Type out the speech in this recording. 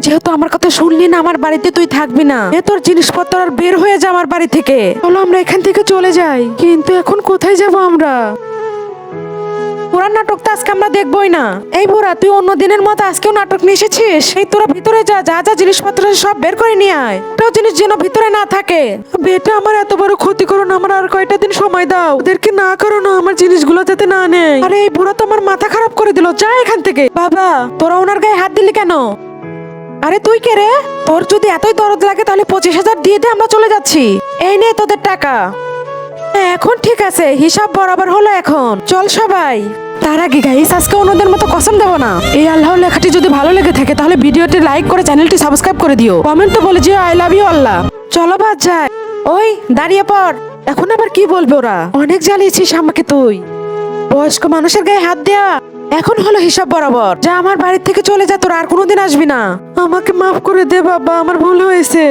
যেহেতু আমার কথা শুনলি না, আমার বাড়িতে তুই থাকবি না। তোর জিনিসপত্র আর বের হয়ে যা আমার বাড়ি থেকে। চলো আমরা এখান থেকে চলে যাই। কিন্তু এখন কোথায় যাব আমরা? পুরান নাটক তো আজকে আমরা দেখবোই না। এই বুড়া, তুই অন্য দিনের মতো আজকেও নাটক নিয়ে এসেছিস? এই তোরা ভিতরে যা, যা যা জিনিসপত্র সব বের করে নিয়ে আয়। একটাও জিনিস যেন ভিতরে না থাকে। বেটা, আমার এত বড় ক্ষতি করো না, আমার আর কয়টা দিন সময় দাও। ওদেরকে না করো না, আমার জিনিসগুলো যাতে না নেয়। আরে এই বুড়া তো আমার মাথা খারাপ করে দিল। যা এখান থেকে। বাবা, তোরা ওনার গায়ে হাত দিলি কেন? আরে তুই কে রে? তোর যদি এতই দরদ লাগে তাহলে 25,000 দিয়ে দে, আমরা চলে যাচ্ছি। এই নে তোদের টাকা। এখন ঠিক আছে, হিসাব বরাবর হলো। এখন চল সবাই। তার আগে গাইস, আজকে অন্যদের মতো কসম দেব না। এই আল্লাহর লেখাটি যদি ভালো লেগে থাকে তাহলে ভিডিওটি লাইক করে চ্যানেলটি সাবস্ক্রাইব করে দিও। কমেন্টে বলে যে আই লাভ ইউ আল্লাহ। চলো বাদ যাই। ওই দাঁড়িয়ে পড়। এখন আবার কি বলবে ওরা? অনেক জ্বালিয়েছিস আমাকে তুই। বয়স্ক মানুষের গায়ে হাত দেয়া এখন হলো হিসাব বরাবর। যা আমার বাড়ি থেকে চলে যা, তোর আর কোনোদিন আসবি না। আমাকে মাফ করে দে বাবা, আমার ভুল হয়েছে।